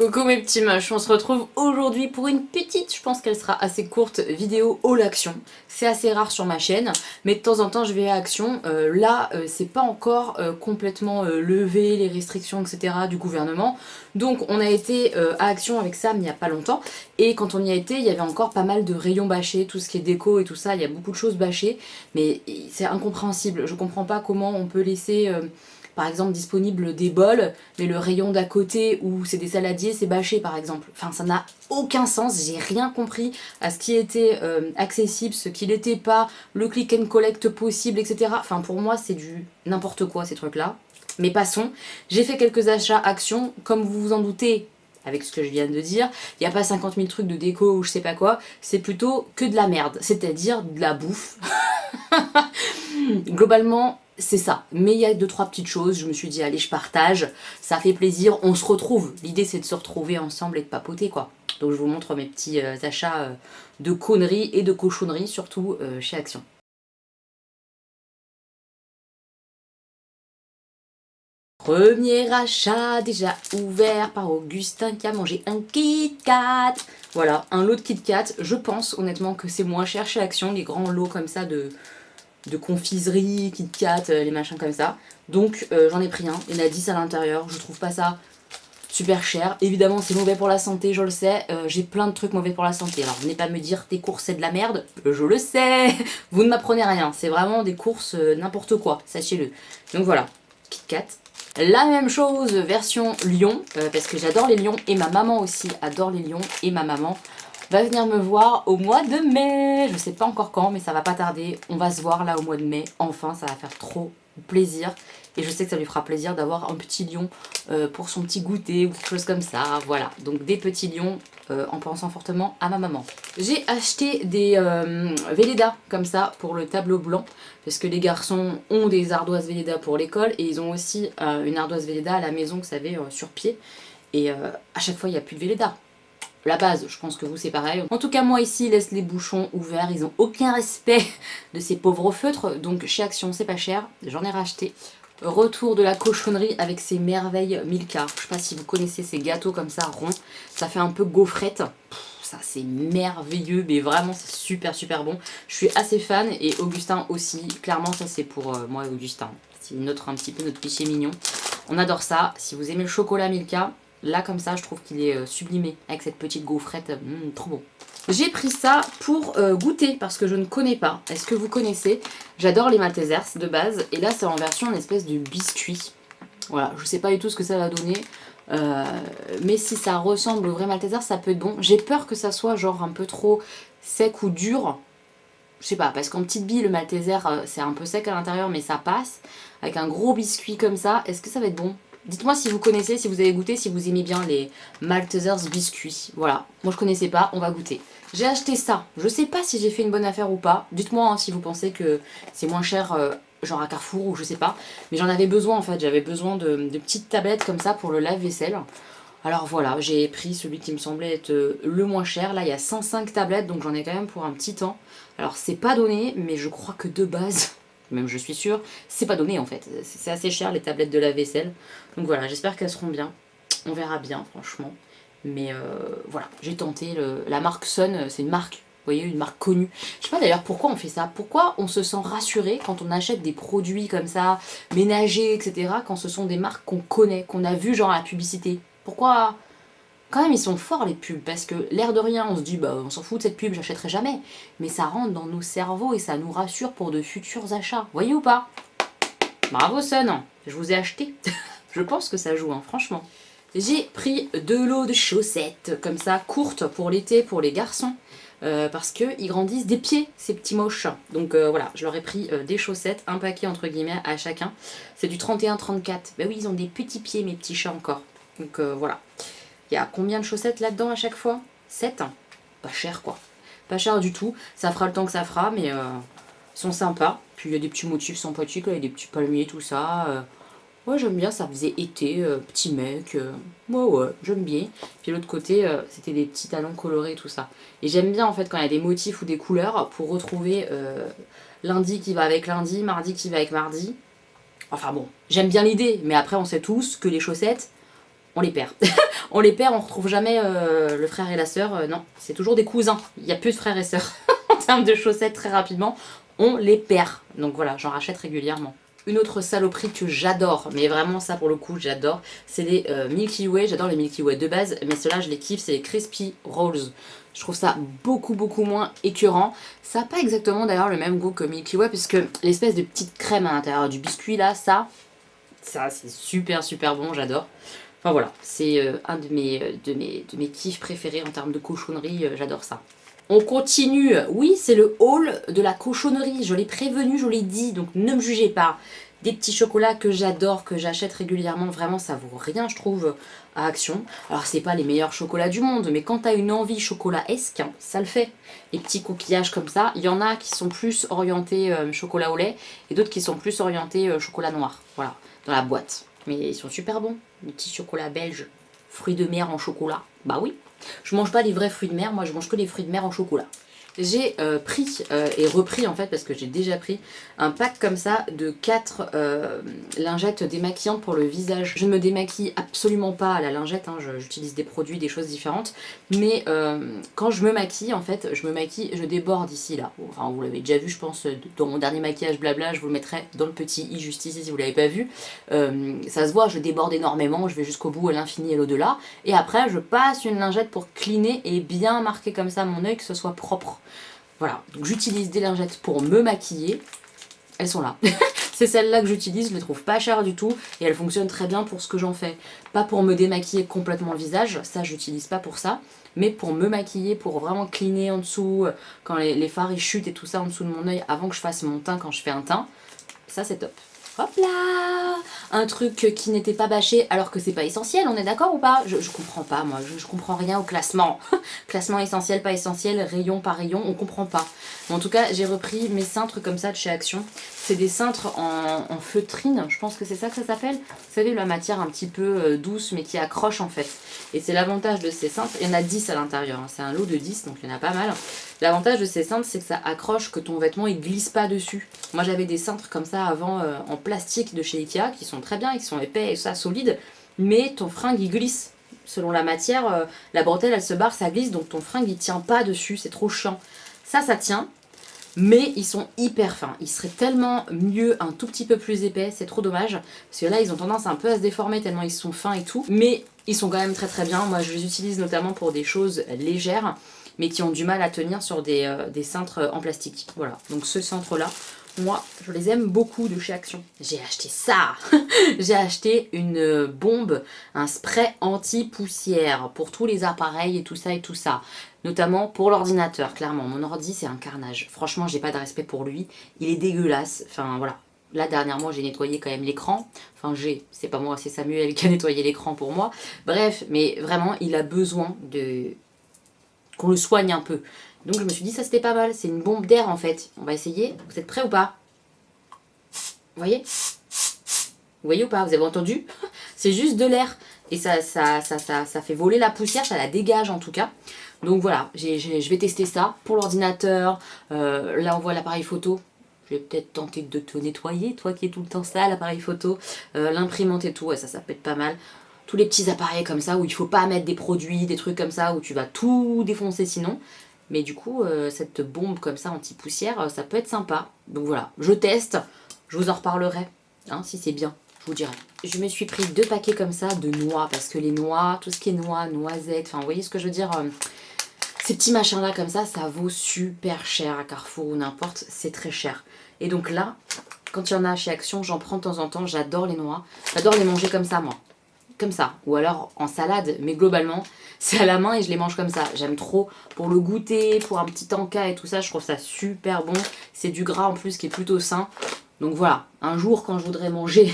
Coucou mes petits moches, on se retrouve aujourd'hui pour une petite, je pense qu'elle sera assez courte, vidéo haul action. C'est assez rare sur ma chaîne, mais de temps en temps je vais à action. C'est pas encore complètement levé, les restrictions etc. du gouvernement. Donc on a été à action avec Sam il n'y a pas longtemps, et quand on y a été, il y avait encore pas mal de rayons bâchés, tout ce qui est déco et tout ça, il y a beaucoup de choses bâchées, mais c'est incompréhensible. Je comprends pas comment on peut laisser... par exemple disponible des bols, mais le rayon d'à côté où c'est des saladiers, c'est bâché par exemple. Enfin ça n'a aucun sens, j'ai rien compris à ce qui était accessible, ce qui n'était pas, le click and collect possible, etc. Enfin pour moi c'est du n'importe quoi ces trucs là. Mais passons, j'ai fait quelques achats actions, comme vous vous en doutez, avec ce que je viens de dire, il n'y a pas 50 000 trucs de déco ou je sais pas quoi, c'est plutôt que de la merde, c'est-à-dire de la bouffe. Globalement, c'est ça. Mais il y a 2-3 petites choses, je me suis dit allez je partage, ça fait plaisir, on se retrouve. L'idée c'est de se retrouver ensemble et de papoter quoi. Donc je vous montre mes petits achats de conneries et de cochonneries, surtout chez Action. Premier achat déjà ouvert par Augustin qui a mangé un Kit Kat. Voilà, un lot de Kit Kat. Je pense honnêtement que c'est moins cher chez Action, les grands lots comme ça de confiserie, Kit Kat, les machins comme ça. Donc j'en ai pris un, il y en a 10 à l'intérieur, je trouve pas ça super cher. Évidemment c'est mauvais pour la santé, je le sais, j'ai plein de trucs mauvais pour la santé. Alors venez pas me dire tes courses c'est de la merde, je le sais, vous ne m'apprenez rien, c'est vraiment des courses n'importe quoi, sachez-le. Donc voilà, Kit Kat. La même chose version lion, parce que j'adore les lions et ma maman aussi adore les lions et ma maman va venir me voir au mois de mai. Je sais pas encore quand, mais ça va pas tarder. On va se voir là au mois de mai. Enfin, ça va faire trop plaisir. Et je sais que ça lui fera plaisir d'avoir un petit lion pour son petit goûter ou quelque chose comme ça. Voilà, donc des petits lions en pensant fortement à ma maman. J'ai acheté des Velleda comme ça pour le tableau blanc. Parce que les garçons ont des ardoises Velleda pour l'école. Et ils ont aussi une ardoise Velleda à la maison, vous savez, sur pied. Et à chaque fois, il n'y a plus de Velleda. La base, je pense que vous c'est pareil. En tout cas moi ici ils laissent les bouchons ouverts, ils ont aucun respect de ces pauvres feutres, donc chez Action c'est pas cher, j'en ai racheté. Retour de la cochonnerie avec ces merveilles Milka. Je sais pas si vous connaissez ces gâteaux comme ça ronds, ça fait un peu gaufrette. Ça c'est merveilleux, mais vraiment c'est super super bon. Je suis assez fan et Augustin aussi, clairement ça c'est pour moi et Augustin. C'est un petit peu notre cliché mignon. On adore ça, si vous aimez le chocolat Milka, là comme ça je trouve qu'il est sublimé avec cette petite gaufrette, trop bon. J'ai pris ça pour goûter parce que je ne connais pas. Est-ce que vous connaissez? J'adore les Maltesers de base et là c'est en version une espèce de biscuit. Voilà, je sais pas du tout ce que ça va donner. Mais si ça ressemble au vrai Malteser ça peut être bon. J'ai peur que ça soit genre un peu trop sec ou dur. Je sais pas, parce qu'en petite bille le Malteser c'est un peu sec à l'intérieur mais ça passe. Avec un gros biscuit comme ça, est-ce que ça va être bon? Dites-moi si vous connaissez, si vous avez goûté, si vous aimez bien les Maltesers biscuits. Voilà, moi je connaissais pas, on va goûter. J'ai acheté ça, je sais pas si j'ai fait une bonne affaire ou pas. Dites-moi hein, si vous pensez que c'est moins cher, genre à Carrefour ou je sais pas. Mais j'en avais besoin en fait, j'avais besoin de petites tablettes comme ça pour le lave-vaisselle. Alors voilà, j'ai pris celui qui me semblait être le moins cher. Là il y a 105 tablettes, donc j'en ai quand même pour un petit temps. Alors c'est pas donné, mais je crois que de base... même je suis sûre, c'est pas donné en fait. C'est assez cher les tablettes de la vaisselle. Donc voilà, j'espère qu'elles seront bien. On verra bien franchement. Mais voilà, j'ai tenté la marque Sun, c'est une marque, vous voyez, une marque connue. Je sais pas d'ailleurs pourquoi on fait ça. Pourquoi on se sent rassuré quand on achète des produits comme ça, ménagers, etc. quand ce sont des marques qu'on connaît, qu'on a vu genre à la publicité. Pourquoi... Quand même ils sont forts les pubs, parce que l'air de rien on se dit bah on s'en fout de cette pub, j'achèterai jamais. Mais ça rentre dans nos cerveaux et ça nous rassure pour de futurs achats. Voyez ou pas? Bravo Sun, je vous ai acheté. Je pense que ça joue hein, franchement. J'ai pris 2 lots de chaussettes comme ça, courtes pour l'été pour les garçons. Parce qu'ils grandissent des pieds, ces petits moches. Donc voilà, je leur ai pris des chaussettes, un paquet entre guillemets à chacun. C'est du 31-34. Bah oui, ils ont des petits pieds mes petits chats encore. Donc voilà. Il y a combien de chaussettes là-dedans à chaque fois? 7. Pas cher quoi. Pas cher du tout. Ça fera le temps que ça fera, mais ils sont sympas. Puis il y a des petits motifs sympathiques, là, il y a des petits palmiers, tout ça. Ouais, j'aime bien, ça faisait été, petit mec. Ouais, j'aime bien. Puis l'autre côté, c'était des petits talons colorés, tout ça. Et j'aime bien en fait quand il y a des motifs ou des couleurs pour retrouver lundi qui va avec lundi, mardi qui va avec mardi. Enfin bon, j'aime bien l'idée, mais après on sait tous que les chaussettes, on les perd. On les perd, on retrouve jamais le frère et la sœur, non, c'est toujours des cousins, il n'y a plus de frères et sœurs. En termes de chaussettes, très rapidement, on les perd. Donc voilà, j'en rachète régulièrement. Une autre saloperie que j'adore, mais vraiment ça pour le coup j'adore, c'est les Milky Way. J'adore les Milky Way de base, mais ceux-là je les kiffe, c'est les Crispy Rolls. Je trouve ça beaucoup moins écœurant. Ça n'a pas exactement d'ailleurs le même goût que Milky Way, puisque l'espèce de petite crème à l'intérieur du biscuit là, ça c'est super bon, j'adore. Enfin voilà, c'est un de mes kiffs préférés en termes de cochonnerie, j'adore ça. On continue, oui c'est le haul de la cochonnerie, je l'ai prévenu, je l'ai dit, donc ne me jugez pas. Des petits chocolats que j'adore, que j'achète régulièrement, vraiment ça vaut rien je trouve à Action. Alors c'est pas les meilleurs chocolats du monde, mais quand t'as une envie chocolat-esque, ça le fait. Les petits coquillages comme ça, il y en a qui sont plus orientés chocolat au lait, et d'autres qui sont plus orientés chocolat noir, voilà, dans la boîte. Mais ils sont super bons, les petits chocolats belges, fruits de mer en chocolat, bah oui. Je mange pas les vrais fruits de mer, moi je mange que les fruits de mer en chocolat. J'ai pris et repris en fait, parce que j'ai déjà pris un pack comme ça de 4 lingettes démaquillantes pour le visage. Je ne me démaquille absolument pas à la lingette, hein, j'utilise des produits, des choses différentes. Mais quand je me maquille en fait, je déborde ici là. Enfin vous l'avez déjà vu je pense dans mon dernier maquillage blabla, je vous le mettrai dans le petit i juste ici si vous l'avez pas vu. Ça se voit, je déborde énormément, je vais jusqu'au bout, à l'infini et l'au-delà. Et après je passe une lingette pour cleaner et bien marquer comme ça mon œil, que ce soit propre. Voilà, donc j'utilise des lingettes pour me maquiller. Elles sont là. C'est celles-là que j'utilise, je les trouve pas chères du tout et elles fonctionnent très bien pour ce que j'en fais. Pas pour me démaquiller complètement le visage, ça j'utilise pas pour ça, mais pour me maquiller, pour vraiment cleaner en dessous, quand les fards ils chutent et tout ça en dessous de mon œil avant que je fasse mon teint quand je fais un teint, ça c'est top. Hop là, un truc qui n'était pas bâché alors que c'est pas essentiel, on est d'accord ou pas? Je comprends pas moi, je comprends rien au classement. Classement essentiel, pas essentiel, rayon par rayon, on comprend pas. Mais en tout cas, j'ai repris mes cintres comme ça de chez Action. C'est des cintres en feutrine, je pense que c'est ça que ça s'appelle. Vous savez, la matière un petit peu douce mais qui accroche en fait. Et c'est l'avantage de ces cintres, il y en a 10 à l'intérieur, hein. C'est un lot de 10 donc il y en a pas mal. L'avantage de ces cintres c'est que ça accroche, que ton vêtement il glisse pas dessus. Moi j'avais des cintres comme ça avant en plastique de chez Ikea qui sont très bien, qui sont épais et ça solides, mais ton fringue il glisse. Selon la matière, la bretelle elle se barre, ça glisse donc ton fringue il tient pas dessus, c'est trop chiant. Ça tient. Mais ils sont hyper fins, ils seraient tellement mieux un tout petit peu plus épais, c'est trop dommage. Parce que là ils ont tendance un peu à se déformer tellement ils sont fins et tout. Mais ils sont quand même très bien, moi je les utilise notamment pour des choses légères. Mais qui ont du mal à tenir sur des cintres en plastique. Voilà, donc ce cintre là, moi je les aime beaucoup de chez Action. J'ai acheté ça. J'ai acheté une bombe, un spray anti-poussière pour tous les appareils et tout ça. Notamment pour l'ordinateur, clairement. Mon ordi, c'est un carnage. Franchement, j'ai pas de respect pour lui. Il est dégueulasse. Enfin, voilà. Là, dernièrement, j'ai nettoyé quand même l'écran. Enfin, c'est pas moi, c'est Samuel qui a nettoyé l'écran pour moi. Bref, mais vraiment, il a besoin qu'on le soigne un peu. Donc, je me suis dit, ça, c'était pas mal. C'est une bombe d'air, en fait. On va essayer. Vous êtes prêts ou pas? Vous voyez? Vous voyez ou pas? Vous avez entendu? C'est juste de l'air. Et ça fait voler la poussière, ça la dégage en tout cas. Donc voilà, je vais tester ça pour l'ordinateur. Là on voit l'appareil photo. Je vais peut-être tenter de te nettoyer, toi qui es tout le temps sale, l'appareil photo. L'imprimante et tout, ouais, ça peut être pas mal. Tous les petits appareils comme ça où il faut pas mettre des produits, des trucs comme ça où tu vas tout défoncer sinon. Mais du coup, cette bombe comme ça anti-poussière, ça peut être sympa. Donc voilà, je teste, je vous en reparlerai, hein, si c'est bien. Je vous dirai. Je me suis pris 2 paquets comme ça de noix, parce que les noix, tout ce qui est noix, noisettes, enfin vous voyez ce que je veux dire, ces petits machins là comme ça vaut super cher à Carrefour ou n'importe, c'est très cher. Et donc là, quand il y en a chez Action, j'en prends de temps en temps, j'adore les noix, j'adore les manger comme ça moi. Comme ça, ou alors en salade, mais globalement, c'est à la main et je les mange comme ça. J'aime trop pour le goûter, pour un petit encas et tout ça, je trouve ça super bon. C'est du gras en plus qui est plutôt sain. Donc voilà, un jour quand je voudrais manger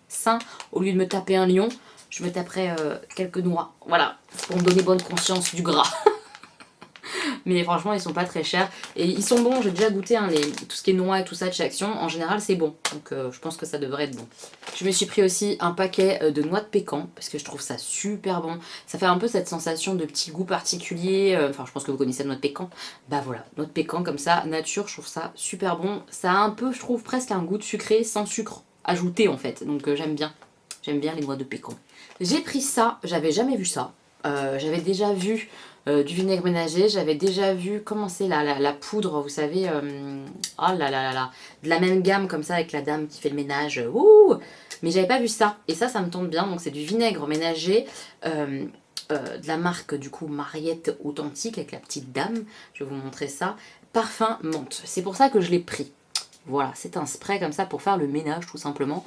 sain, au lieu de me taper un lion, je me taperai quelques noix. Voilà, pour me donner bonne conscience du gras. Mais franchement, ils sont pas très chers. Et ils sont bons, j'ai déjà goûté hein, tout ce qui est noix et tout ça de chez Action. En général, c'est bon. Donc je pense que ça devrait être bon. Je me suis pris aussi un paquet de noix de pécan, parce que je trouve ça super bon. Ça fait un peu cette sensation de petit goût particulier. Enfin, je pense que vous connaissez la noix de pécan. Bah voilà, noix de pécan comme ça, nature, je trouve ça super bon. Ça a un peu, je trouve, presque un goût de sucré, sans sucre ajouté en fait. Donc j'aime bien. J'aime bien les noix de pécan. J'ai pris ça, j'avais jamais vu ça. J'avais déjà vu du vinaigre ménager, j'avais déjà vu, comment c'est la poudre, vous savez, oh là là là là, de la même gamme comme ça avec la dame qui fait le ménage, ouh, mais j'avais pas vu ça, et ça me tombe bien, donc c'est du vinaigre ménager, de la marque du coup Mariette Authentique avec la petite dame, je vais vous montrer ça, parfum menthe, c'est pour ça que je l'ai pris. Voilà, c'est un spray comme ça pour faire le ménage tout simplement,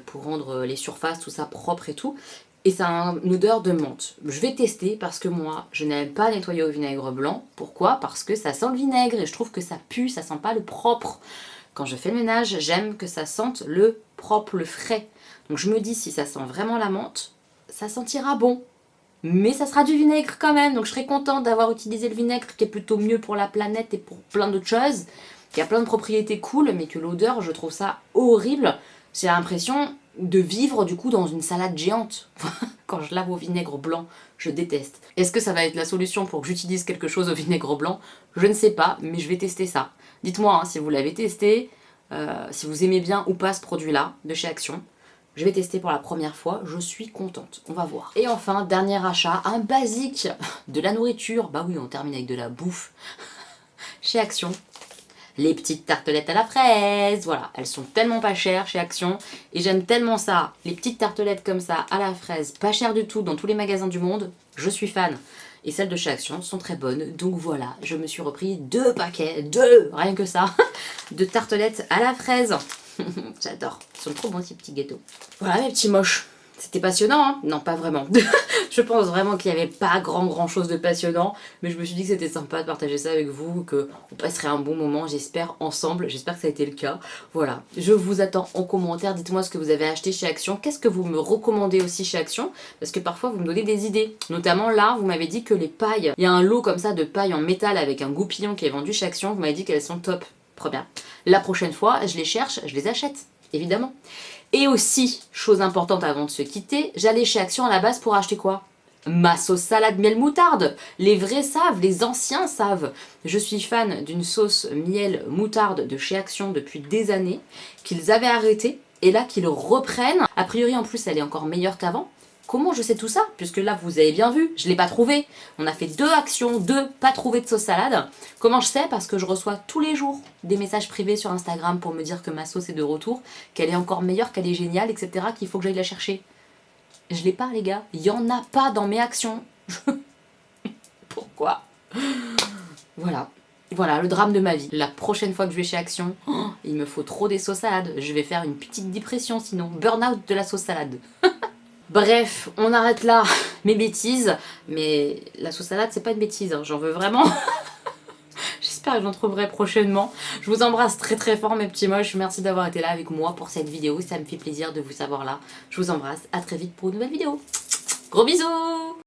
pour rendre les surfaces, tout ça propre et tout. Et ça a une odeur de menthe. Je vais tester parce que moi, je n'aime pas nettoyer au vinaigre blanc. Pourquoi? Parce que ça sent le vinaigre et je trouve que ça pue, ça sent pas le propre. Quand je fais le ménage, j'aime que ça sente le propre, le frais. Donc je me dis, si ça sent vraiment la menthe, ça sentira bon. Mais ça sera du vinaigre quand même. Donc je serais contente d'avoir utilisé le vinaigre qui est plutôt mieux pour la planète et pour plein d'autres choses. Qui a plein de propriétés cool, mais que l'odeur, je trouve ça horrible. J'ai l'impression de vivre du coup dans une salade géante. Quand je lave au vinaigre blanc, je déteste. Est-ce que ça va être la solution pour que j'utilise quelque chose au vinaigre blanc? Je ne sais pas, mais je vais tester ça. Dites-moi hein, si vous l'avez testé, si vous aimez bien ou pas ce produit-là de chez Action. Je vais tester pour la première fois, je suis contente, on va voir. Et enfin, dernier achat, un basique de la nourriture. Bah oui, on termine avec de la bouffe. Chez Action. Les petites tartelettes à la fraise, voilà, elles sont tellement pas chères chez Action et j'aime tellement ça, les petites tartelettes comme ça à la fraise, pas chères du tout dans tous les magasins du monde, je suis fan. Et celles de chez Action sont très bonnes, donc voilà, je me suis repris 2 paquets, rien que ça, de tartelettes à la fraise. J'adore, ils sont trop bons ces petits gâteaux. Voilà mes petits moches. C'était passionnant, hein? Non, pas vraiment. Je pense vraiment qu'il n'y avait pas grand chose de passionnant, mais je me suis dit que c'était sympa de partager ça avec vous, qu'on passerait un bon moment, j'espère, ensemble. J'espère que ça a été le cas. Voilà, je vous attends en commentaire. Dites-moi ce que vous avez acheté chez Action. Qu'est-ce que vous me recommandez aussi chez Action? Parce que parfois, vous me donnez des idées. Notamment là, vous m'avez dit que les pailles, il y a un lot comme ça de pailles en métal avec un goupillon qui est vendu chez Action. Vous m'avez dit qu'elles sont top. Très bien. La prochaine fois, je les cherche, je les achète, évidemment. Et aussi, chose importante avant de se quitter, j'allais chez Action à la base pour acheter quoi? Ma sauce salade miel moutarde. Les vrais savent, les anciens savent. Je suis fan d'une sauce miel moutarde de chez Action depuis des années, qu'ils avaient arrêté, et là qu'ils reprennent. A priori en plus elle est encore meilleure qu'avant. Comment je sais tout ça? Puisque là vous avez bien vu, je ne l'ai pas trouvé. On a fait 2 actions, 2 pas trouvé de sauce salade. Comment je sais? Parce que je reçois tous les jours des messages privés sur Instagram pour me dire que ma sauce est de retour, qu'elle est encore meilleure, qu'elle est géniale, etc. Qu'il faut que j'aille la chercher. Je l'ai pas les gars, il y en a pas dans mes actions. Pourquoi? Voilà. Voilà, le drame de ma vie. La prochaine fois que je vais chez Action, il me faut trop des sauces salades. Je vais faire une petite dépression sinon. Burn-out de la sauce salade. Bref, on arrête là mes bêtises. Mais la sauce salade, c'est pas une bêtise, hein, j'en veux vraiment. J'espère que j'en trouverai prochainement. Je vous embrasse très fort mes petits moches. Merci d'avoir été là avec moi pour cette vidéo. Ça me fait plaisir de vous savoir là. Je vous embrasse. À très vite pour une nouvelle vidéo. Gros bisous!